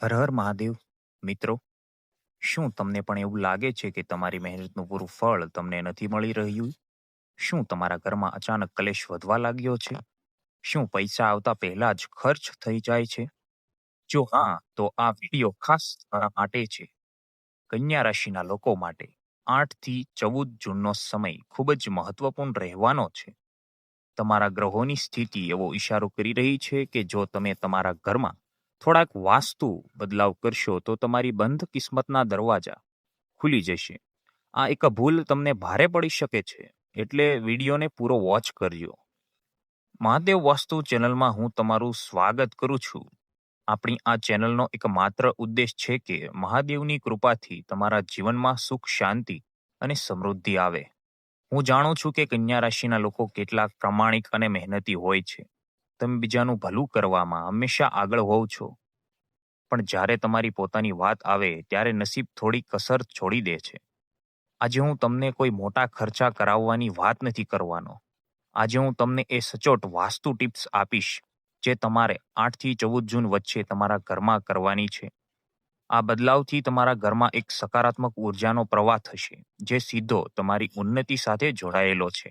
હર હર મહાદેવ. મિત્રો, શું તમને પણ એવું લાગે છે કે તમારી મહેનતનું પૂરું ફળ તમને નથી મળી રહ્યું? શું તમારા ઘરમાં અચાનક કલેશ વધવા લાગ્યો છે? શું પૈસા આવતા પહેલા જ ખર્ચ થઈ જાય છે? જો હા, તો આ વિડીયો ખાસ તમારા માટે છે. કન્યા રાશિના લોકો માટે 8 થી 14 જૂનનો સમય ખૂબ જ મહત્વપૂર્ણ રહેવાનો છે. તમારા ગ્રહોની સ્થિતિ એવો ઈશારો કરી રહી છે કે જો તમે તમારા ઘરમાં થોડાક વાસ્તુ બદલાવ કરશો તો તમારી બંધ કિસ્મતના દરવાજા ખુલી જશે. આ એક ભૂલ તમને ભારે પડી શકે છે, એટલે વિડીયોને પૂરો વોચ કરજો. મહાદેવ વાસ્તુ ચેનલમાં હું તમારું સ્વાગત કરું છું. આપણી આ ચેનલનો એક માત્ર ઉદ્દેશ છે કે મહાદેવની કૃપાથી તમારા જીવનમાં સુખ, શાંતિ અને સમૃદ્ધિ આવે. હું જાણું છું કે કન્યા રાશિના લોકો કેટલાક પ્રામાણિક અને મહેનતી હોય છે. તમે બીજાનું ભલું કરવામાં હંમેશા આગળ હોવ છો, પણ જ્યારે તમારી પોતાની વાત આવે ત્યારે નસીબ થોડી કસર છોડી દે છે. આજે હું તમને કોઈ મોટા ખર્ચા કરાવવાની વાત નથી કરવાનો. આજે હું તમને એ સચોટ વાસ્તુ ટિપ્સ આપીશ જે તમારે 8 થી 14 જૂન વચ્ચે તમારા ઘરમાં કરવાની છે. આ બદલાવથી તમારા ઘરમાં એક સકારાત્મક ઉર્જાનો પ્રવાહ થશે, જે સીધો તમારી ઉન્નતિ સાથે જોડાયેલો છે.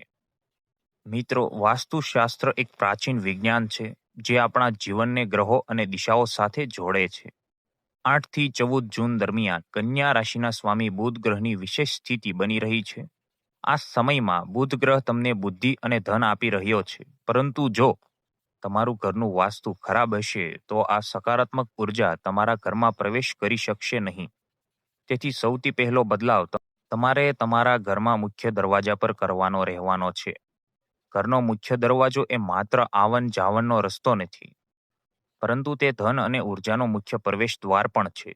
મિત્રો, વાસ્તુશાસ્ત્ર એક પ્રાચીન વિજ્ઞાન છે જે આપણા જીવનને ગ્રહો અને દિશાઓ સાથે જોડે છે. 8 થી 14 જૂન દરમિયાન કન્યા રાશિના સ્વામી બુધ ગ્રહની વિશેષ સ્થિતિ બની રહી છે. આ સમયમાં બુધ ગ્રહ તમને બુદ્ધિ અને ધન આપી રહ્યો છે, પરંતુ જો તમારું ઘરનું વાસ્તુ ખરાબ હશે તો આ સકારાત્મક ઉર્જા તમારા ઘરમાં પ્રવેશ કરી શકશે નહીં. તેથી સૌથી પહેલો બદલાવ તમારે તમારા ઘરમાં મુખ્ય દરવાજા પર કરવાનો રહેવાનો છે. ઘરનો મુખ્ય દરવાજો એ માત્ર આવન જાવનનો રસ્તો નથી, પરંતુ તે ધન અને ઉર્જાનો મુખ્ય પ્રવેશ દ્વાર પણ છે.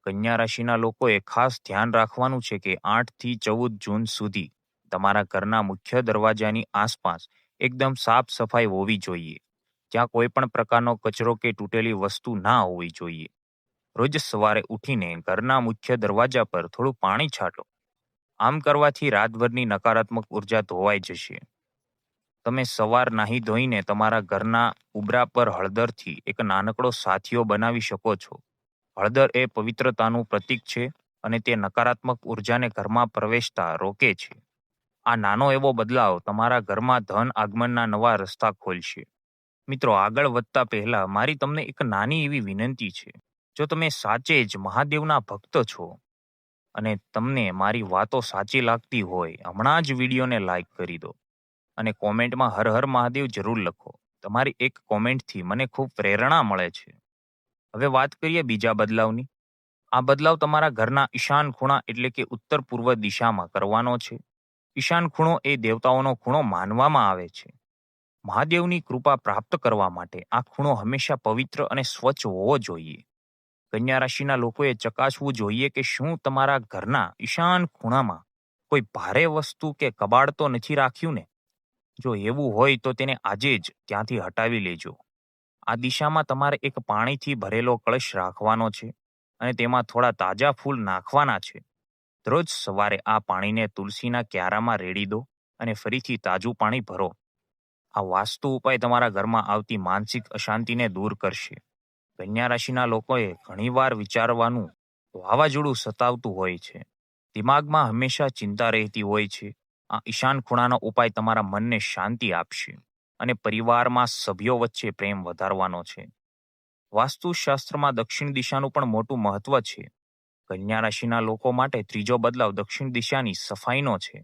કન્યા રાશિના લોકોએ ખાસ ધ્યાન રાખવાનું છે કે 8 થી 14 જૂન સુધી તમારા ઘરના મુખ્ય દરવાજાની આસપાસ એકદમ સાફ સફાઈ હોવી જોઈએ. ત્યાં કોઈ પણ પ્રકારનો કચરો કે તૂટેલી વસ્તુ ના હોવી જોઈએ. રોજ સવારે ઉઠીને ઘરના મુખ્ય દરવાજા પર થોડું પાણી છાંટો. આમ કરવાથી રાતભરની નકારાત્મક ઉર્જા ધોવાઈ જશે. તમે સવાર નાહી ધોઈને તમારા ઘરના ઉંબરા પર હળદરથી એક નાનકડો સાથીઓ બનાવી શકો છો. હળદર એ પવિત્રતાનું પ્રતીક છે અને તે નકારાત્મક ઉર્જાને ઘરમાં પ્રવેશતા રોકે છે. આ નાનો એવો બદલાવ તમારા ઘરમાં ધન આગમનના નવા રસ્તા ખોલશે. મિત્રો, આગળ વધતા પહેલા મારી તમને એક નાની એવી વિનંતી છે. જો તમે સાચે જ મહાદેવના ભક્ત છો અને તમને મારી વાતો સાચી લાગતી હોય, હમણાં જ વિડીયોને લાઈક કરી દો અને કોમેન્ટમાં હર હર મહાદેવ જરૂર લખો. તમારી એક કોમેન્ટથી મને ખૂબ પ્રેરણા મળે છે. હવે વાત કરીએ બીજા બદલાવની. આ બદલાવ તમારા ઘરના ઈશાન ખૂણા એટલે કે ઉત્તર પૂર્વ દિશામાં કરવાનો છે. ઈશાન ખૂણો એ દેવતાઓનો ખૂણો માનવામાં આવે છે. મહાદેવની કૃપા પ્રાપ્ત કરવા માટે આ ખૂણો હંમેશા પવિત્ર અને સ્વચ્છ હોવો જોઈએ. કન્યા રાશિના લોકોએ ચકાસવું જોઈએ કે શું તમારા ઘરના ઈશાન ખૂણામાં કોઈ ભારે વસ્તુ કે કબાડ તો નથી રાખ્યું ને? જો એવું હોય તો તેને આજે જ ત્યાંથી હટાવી લેજો. આ દિશામાં તમારે એક પાણીથી ભરેલો કળશ રાખવાનો છે અને તેમાં થોડા તાજા ફૂલ નાખવાના છે. રોજ સવારે આ પાણીને તુલસીના ક્યારામાં રેડી દો અને ફરીથી તાજું પાણી ભરો. આ વાસ્તુ ઉપાય તમારા ઘરમાં આવતી માનસિક અશાંતિને દૂર કરશે. કન્યા રાશિના લોકોએ ઘણીવાર વિચારવાનું વાવાઝોડું સતાવતું હોય છે. દિમાગમાં હંમેશા ચિંતા રહેતી હોય છે. આ ઈશાન ખૂણાનો ઉપાય તમારા મનને શાંતિ આપશે અને પરિવારમાં સભ્યો વચ્ચે પ્રેમ વધારવાનો છે. વાસ્તુશાસ્ત્રમાં દક્ષિણ દિશાનું પણ મોટું મહત્વ છે. કન્યા રાશિના લોકો માટે ત્રીજો બદલાવ દક્ષિણ દિશાની સફાઈનો છે.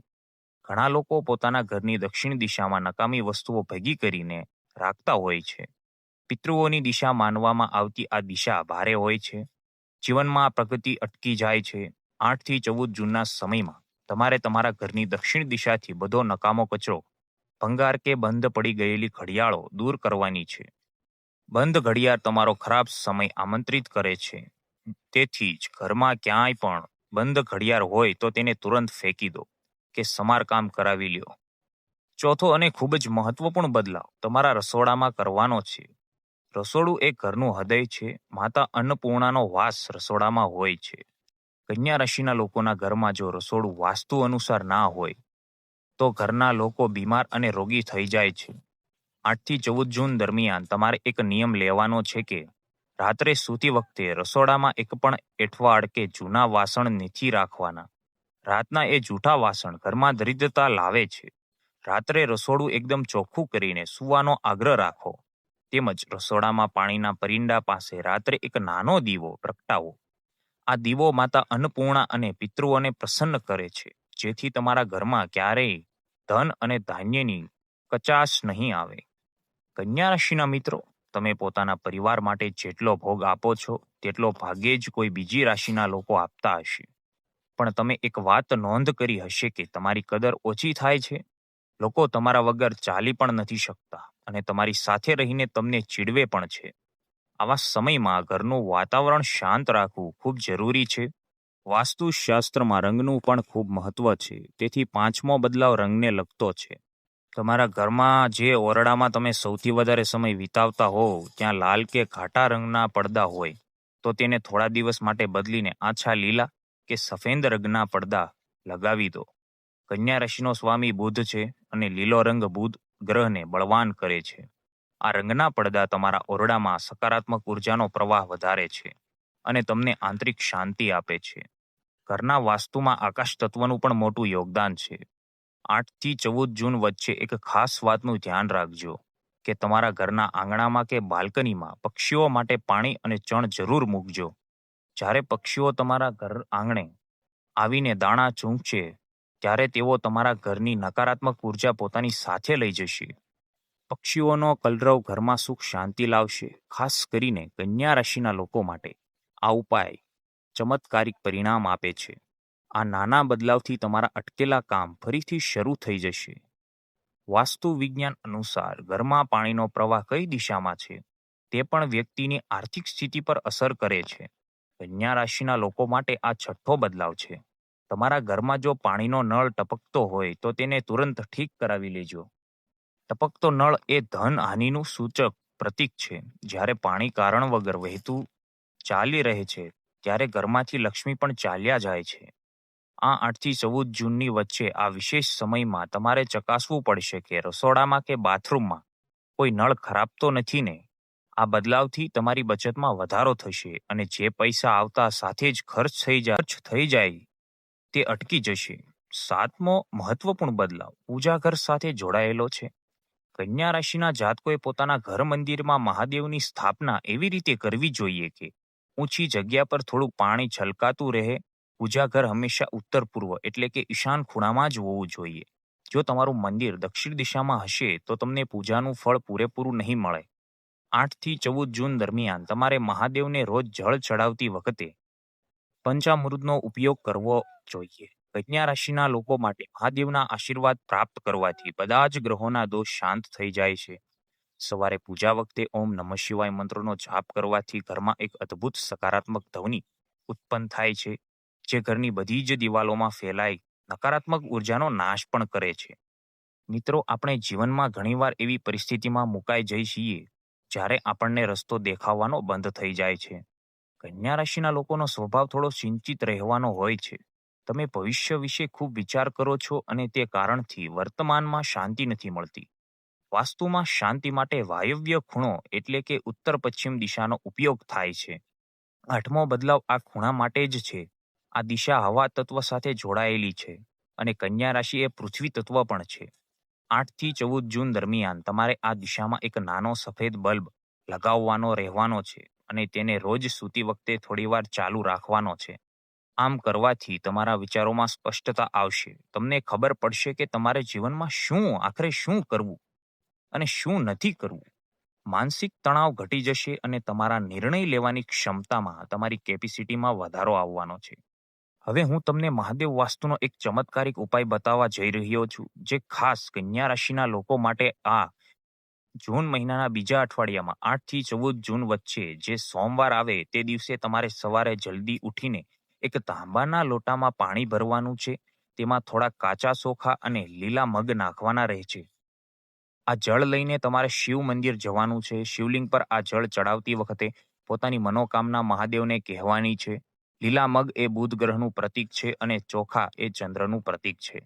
ઘણા લોકો પોતાના ઘરની દક્ષિણ દિશામાં નકામી વસ્તુઓ ભેગી કરીને રાખતા હોય છે. પિતૃઓની દિશા માનવામાં આવતી આ દિશા ભારે હોય છે. જીવનમાં પ્રગતિ અટકી જાય છે. 8 થી 14 જૂનના સમયમાં તમારે તમારા ઘરની દક્ષિણ દિશાથી બધો નકામો કચરો, ભંગાર કે બંધ પડી ગયેલી ઘડિયાળો દૂર કરવાની છે. બંધ ઘડિયાળ તમારો ખરાબ સમય આમંત્રિત કરે છે. તેથી જ ઘરમાં ક્યાંય પણ બંધ ઘડિયાળ હોય તો તેને તુરંત ફેંકી દો કે સમારકામ કરાવી લ્યો. ચોથો અને ખૂબ જ મહત્વપૂર્ણ બદલાવ તમારા રસોડામાં કરવાનો છે. રસોડું એ ઘરનું હૃદય છે. માતા અન્નપૂર્ણાનો વાસ રસોડામાં હોય છે. કન્યા રાશિના લોકોના ઘરમાં જો રસોડું વાસ્તુ અનુસાર ના હોય તો ઘરના લોકો બીમાર અને રોગી થઈ જાય છે. 8 થી 14 જૂન દરમિયાન તમારે એક નિયમ લેવાનો છે કે રાત્રે સૂતી વખતે રસોડામાં એક પણ એઠવાડ કે જૂના વાસણ નથી રાખવાના. રાતના એ જૂઠા વાસણ ઘરમાં દરિદ્રતા લાવે છે. રાત્રે રસોડું એકદમ ચોખ્ખું કરીને સૂવાનો આગ્રહ રાખો. તેમજ રસોડામાં પાણીના પરિંડા પાસે રાત્રે એક નાનો દીવો પ્રગટાવો. આ દીવો માતા અન્નપૂર્ણા અને પિતૃઓને પ્રસન્ન કરે છે, જેથી તમારા ઘરમાં ક્યારેય ધન અને ધાન્યની કચાશ નહીં આવે. કન્યા રાશિના મિત્રો, તમે પોતાના પરિવાર માટે જેટલો ભોગ આપો છો તેટલો ભાગ્યે જ કોઈ બીજી રાશિના લોકો આપતા હશે. પણ તમે એક વાત નોંધ કરી હશે કે તમારી કદર ઓછી થાય છે. લોકો તમારા વગર ચાલી પણ નથી શકતા અને તમારી સાથે રહીને તમને ચીડવે પણ છે. આવા સમયમાં ઘરનું વાતાવરણ શાંત રાખવું ખૂબ જરૂરી છે. વાસ્તુશાસ્ત્રમાં રંગનું પણ ખૂબ મહત્વ છે, તેથી પાંચમો બદલાવ રંગને લગતો છે. તમારા ઘરમાં જે ઓરડામાં તમે સૌથી વધારે સમય વિતાવતા હોવ ત્યાં લાલ કે ઘાટા રંગના પડદા હોય તો તેને થોડા દિવસ માટે બદલીને આછા લીલા કે સફેદ રંગના પડદા લગાવી દો. કન્યા રાશિનો સ્વામી બુધ છે અને લીલો રંગ બુધ ગ્રહને બળવાન કરે છે. આ રંગના પડદા તમારા ઓરડામાં સકારાત્મક ઉર્જાનો પ્રવાહ વધારે છે અને તમને આંતરિક શાંતિ આપે છે. ઘરના વાસ્તુમાં આકાશ તત્વનું પણ મોટું યોગદાન છે. 8 થી 14 જૂન વચ્ચે એક ખાસ વાતનું ધ્યાન રાખજો કે તમારા ઘરના આંગણામાં કે બાલ્કનીમાં પક્ષીઓ માટે પાણી અને ચણ જરૂર મૂકજો. જ્યારે પક્ષીઓ તમારા ઘર આંગણે આવીને દાણા ચૂંકશે ત્યારે તેઓ તમારા ઘરની નકારાત્મક ઉર્જા પોતાની સાથે લઈ જશે. પક્ષીઓનો કલરવ ઘરમાં સુખ શાંતિ લાવશે. ખાસ કરીને કન્યા રાશિના લોકો માટે આ ઉપાય ચમત્કારિક પરિણામ આપે છે. આ નાના બદલાવથી તમારા અટકેલા કામ ફરીથી શરૂ થઈ જશે. વાસ્તુ વિજ્ઞાન અનુસાર ઘરમાં પાણીનો પ્રવાહ કઈ દિશામાં છે તે પણ વ્યક્તિની આર્થિક સ્થિતિ પર અસર કરે છે. કન્યા રાશિના લોકો માટે આ છઠ્ઠો બદલાવ છે. તમારા ઘરમાં જો પાણીનો નળ ટપકતો હોય તો તેને તુરંત ઠીક કરાવી લેજો. ટપકતો નળ એ ધન હાનિનું સૂચક પ્રતીક છે. જ્યારે પાણી કારણ વગર વહેતું ચાલી રહે છે ત્યારે ઘરમાંથી લક્ષ્મી પણ ચાલ્યા જાય છે. આ 8 થી 14 જૂનની વચ્ચે આ વિશેષ સમયમાં તમારે ચકાસવું પડશે કે રસોડામાં કે બાથરૂમમાં કોઈ નળ ખરાબ તો નથી ને. આ બદલાવથી તમારી બચતમાં વધારો થશે અને જે પૈસા આવતા સાથે જ ખર્ચ થઈ જાય તે અટકી જશે. સાતમો મહત્વપૂર્ણ બદલાવ પૂજા ઘર સાથે જોડાયેલો છે. કન્યા રાશિના જાતકોએ પોતાના ઘર મંદિરમાં મહાદેવની સ્થાપના એવી રીતે કરવી જોઈએ કે ઊંચી જગ્યા પર થોડું પાણી છલકાતું રહે. પૂજા ઘર હંમેશા ઉત્તર પૂર્વ એટલે કે ઈશાન ખૂણામાં જ હોવું જોઈએ. જો તમારું મંદિર દક્ષિણ દિશામાં હશે તો તમને પૂજાનું ફળ પૂરેપૂરું નહીં મળે. 8 થી 14 જૂન દરમિયાન તમારે મહાદેવને રોજ જળ ચડાવતી વખતે પંચામૃતનો ઉપયોગ કરવો જોઈએ. કન્યા રાશિના લોકો માટે મહાદેવના આશીર્વાદ પ્રાપ્ત કરવાથી બધા જ ગ્રહોના દોષ શાંત થઈ જાય છે. સવારે પૂજા વખતે ઓમ નમઃ શિવાય મંત્રનો જાપ કરવાથી ઘરમાં એક અદ્ભુત સકારાત્મક ધ્વનિ ઉત્પન્ન થાય છે, જે ઘરની બધી જ દિવાલોમાં ફેલાઈ નકારાત્મક ઉર્જાનો નાશ પણ કરે છે. મિત્રો, આપણે જીવનમાં ઘણીવાર એવી પરિસ્થિતિમાં મુકાઈ જઈ છીએ જ્યારે આપણને રસ્તો દેખાવાનો બંધ થઈ જાય છે. કન્યા રાશિના લોકોનો સ્વભાવ થોડો ચિંતિત રહેવાનો હોય છે. તમે ભવિષ્ય વિશે ખૂબ વિચાર કરો છો અને તે કારણથી વર્તમાનમાં શાંતિ નથી મળતી. વાસ્તુમાં શાંતિ માટે વાયવ્ય ખૂણો એટલે કે ઉત્તર પશ્ચિમ દિશાનો ઉપયોગ થાય છે. 8મો બદલાવ આ ખૂણા માટે જ છે. આ દિશા હવા તત્વ સાથે જોડાયેલી છે અને કન્યા રાશિ એ પૃથ્વી તત્વ પણ છે. 8 થી 14 જૂન દરમિયાન તમારે આ દિશામાં એક નાનો સફેદ બલ્બ લગાવવાનો રહેવાનો છે અને તેને રોજ સૂતી વખતે થોડીવાર ચાલુ રાખવાનો છે. આમ કરવાથી તમારા વિચારોમાં સ્પષ્ટતા આવશે. તમને ખબર પડશે કે તમારે જીવનમાં આખરે શું કરવું અને શું નથી કરવું. માનસિક તણાવ ઘટી જશે અને તમારા નિર્ણય લેવાની ક્ષમતામાં, તમારી કેપેસિટીમાં વધારો આવવાનો છે. હવે હું તમને મહાદેવ વાસ્તુનો એક ચમત્કારિક ઉપાય બતાવવા જઈ રહ્યો છું, જે ખાસ કન્યા રાશિના લોકો માટે આ જૂન મહિનાના બીજા અઠવાડિયામાં 8 થી 14 જૂન વચ્ચે જે સોમવાર આવે તે દિવસે તમારે સવારે જલ્દી ઉઠીને એક તાંબાના લોટામાં પાણી ભરવાનું છે. તેમાં થોડા કાચા ચોખા અને લીલા મગ નાખવાના રહે છે. આ જળ લઈને તમારે શિવ મંદિર જવાનું છે. શિવલિંગ પર આ જળ ચડાવતી વખતે પોતાની મનોકામના મહાદેવને કહેવાની છે. લીલા મગ એ બુધ ગ્રહનું પ્રતીક છે અને ચોખા એ ચંદ્રનું પ્રતીક છે.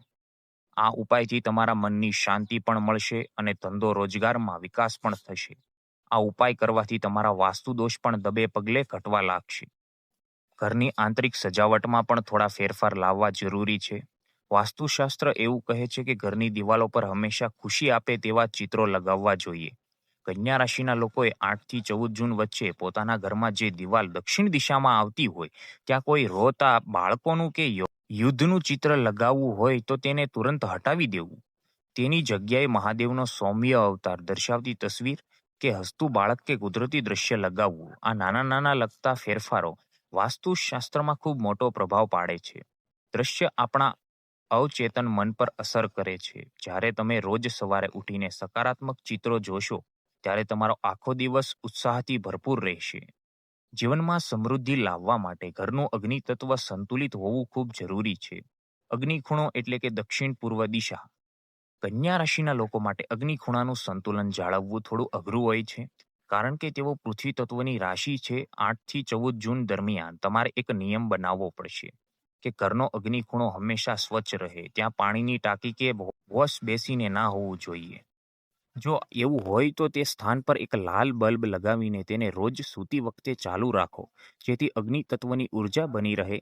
આ ઉપાયથી તમારા મનની શાંતિ પણ મળશે અને ધંધો રોજગારમાં વિકાસ પણ થશે. આ ઉપાય કરવાથી તમારા વાસ્તુ દોષ પણ દબે પગલે ઘટવા લાગશે. ઘરની આંતરિક સજાવટમાં પણ થોડા ફેરફાર લાવવા જરૂરી છે. વાસ્તુશાસ્ત્ર એવું કહે છે કે ઘરની દિવાલો પર હંમેશા ખુશી આપે તેવા ચિત્રો લગાવવા જોઈએ. કન્યા રાશિના લોકોએ 8 થી 14 જૂન વચ્ચે પોતાના ઘરમાં જે દિવાલ દક્ષિણ દિશામાં આવતી હોય ત્યાં કોઈ રોતા બાળકોનું કે યુદ્ધનું ચિત્ર લગાવવું હોય તો તેને તુરંત હટાવી દેવું. તેની જગ્યાએ મહાદેવનો સૌમ્ય અવતાર દર્શાવતી તસવીર કે હસતું બાળક કે કુદરતી દ્રશ્ય લગાવવું. આ નાના નાના લગતા ફેરફારો વાસ્તુશાસ્ત્રમાં ખૂબ મોટો પ્રભાવ પાડે છે. દ્રશ્ય આપણા અવચેતન મન પર અસર કરે છે. જ્યારે તમે રોજ સવારે ઉઠીને સકારાત્મક ચિત્રો જોશો ત્યારે તમારો આખો દિવસ ઉત્સાહથી ભરપૂર રહેશે. જીવનમાં સમૃદ્ધિ લાવવા માટે ઘરનું અગ્નિ તત્વ સંતુલિત હોવું ખૂબ જરૂરી છે. અગ્નિ ખૂણો એટલે કે દક્ષિણ પૂર્વ દિશા. કન્યા રાશિના લોકો માટે અગ્નિ ખૂણાનું સંતુલન જાળવવું થોડું અઘરું હોય છે, કારણ કે તેઓ પૃથ્વી તત્વની રાશિ છે. 8 થી 14 જૂન દરમિયાન તમારે એક નિયમ બનાવવો પડશે કે ઘરનો અગ્નિ ખૂણો હંમેશા સ્વચ્છ રહે. ત્યાં પાણીની ટાંકી કે વોશ બેસીને ના હોવું જોઈએ. જો એવું હોય તો તે સ્થાન પર એક લાલ બલ્બ લગાવીને તેને રોજ સૂતી વખતે ચાલુ રાખો, જેથી અગ્નિ તત્વની ઉર્જા બની રહે.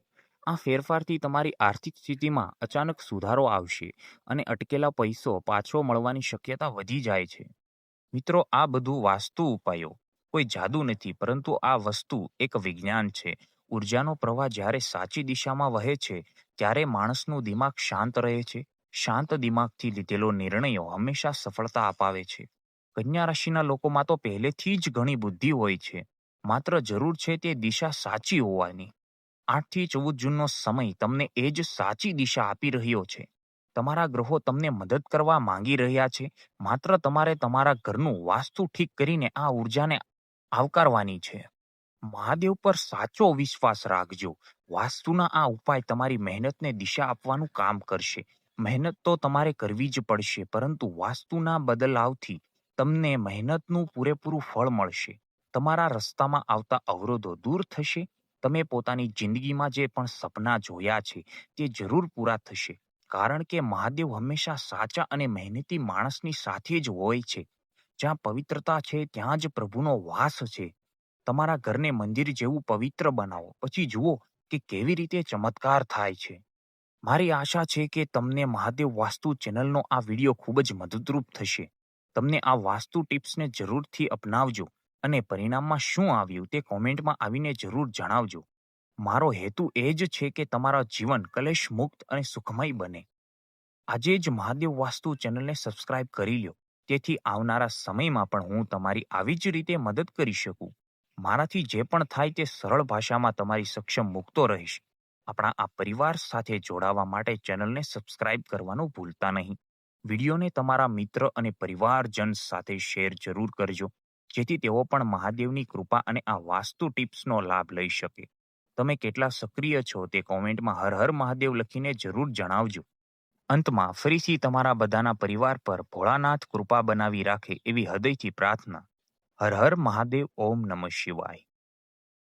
આ ફેરફારથી તમારી આર્થિક સ્થિતિમાં અચાનક સુધારો આવશે અને અટકેલા પૈસો પાછો મળવાની શક્યતા વધી જાય છે. મિત્રો, આ બધું વાસ્તુ ઉપાયો કોઈ જાદુ નથી, પરંતુ આ વસ્તુ એક વિજ્ઞાન છે. ઉર્જાનો પ્રવાહ જ્યારે સાચી દિશામાં વહે છે ત્યારે માણસનું દિમાગ શાંત રહે છે. શાંત દિમાગથી લીધેલો નિર્ણયો હંમેશા સફળતા અપાવે છે. કન્યા રાશિના લોકોમાં તો પહેલેથી જ ઘણી બુદ્ધિ હોય છે, માત્ર જરૂર છે તે દિશા સાચી હોવાની. 8 થી 14 જૂનનો સમય તમને એ જ સાચી દિશા આપી રહ્યો છે. તમારા ગ્રહો તમને મદદ કરવા માંગી રહ્યા છે. માત્ર તમારે તમારા ઘરનું વાસ્તુ ઠીક કરીને આ ઉર્જાને આવકારવાની છે. મહાદેવ પર સાચો વિશ્વાસ રાખજો. વાસ્તુના આ ઉપાય તમારી મહેનતને દિશા આપવાનું કામ કરશે. મહેનત તો તમારે કરવી જ પડશે, પરંતુ વાસ્તુના બદલાવથી તમને મહેનતનું પૂરેપૂરું ફળ મળશે. તમારા રસ્તામાં આવતા અવરોધો દૂર થશે. તમે પોતાની જિંદગીમાં જે પણ સપના જોયા છે તે જરૂર પૂરા થશે, કારણ કે મહાદેવ હંમેશા સાચા અને મહેનતી માણસની સાથે જ હોય છે. જ્યાં પવિત્રતા છે ત્યાં જ પ્રભુનો વાસ છે. તમારા ઘરને મંદિર જેવું પવિત્ર બનાવો, પછી જુઓ કે કેવી રીતે ચમત્કાર થાય છે. મારી આશા છે કે તમને મહાદેવ વાસ્તુ ચેનલનો આ વિડીયો ખૂબ જ મદદરૂપ થશે. તમને આ વાસ્તુ ટિપ્સને જરૂરથી અપનાવજો અને પરિણામમાં શું આવ્યું તે કોમેન્ટમાં આવીને જરૂર જણાવજો. મારો હેતુ એ જ છે કે તમારા જીવન કલેશ મુક્ત અને સુખમય બને. આજે જ મહાદેવ વાસ્તુ ચેનલને સબસ્ક્રાઇબ કરી લો, તેથી આવનારા સમયમાં પણ હું તમારી આવી જ રીતે મદદ કરી શકું. મારાથી જે પણ થાય તે સરળ ભાષામાં તમારી સક્ષમ મૂકતો રહીશ. આપણા આ પરિવાર સાથે જોડાવા માટે ચેનલને સબસ્ક્રાઇબ કરવાનું ભૂલતા નહીં. વિડીયોને તમારા મિત્ર અને પરિવારજન સાથે શેર જરૂર કરજો, જેથી તેઓ પણ મહાદેવની કૃપા અને આ વાસ્તુ ટિપ્સનો લાભ લઈ શકે. તમે કેટલા સક્રિય છો તે કોમેન્ટમાં હર હર મહાદેવ લખીને જરૂર જણાવજો. અંતમાં ફરીથી તમારા બધાના પરિવાર પર ભોળાનાથ કૃપા બનાવી રાખે એવી હૃદયથી પ્રાર્થના. હર હર મહાદેવ. ઓમ નમઃ શિવાય.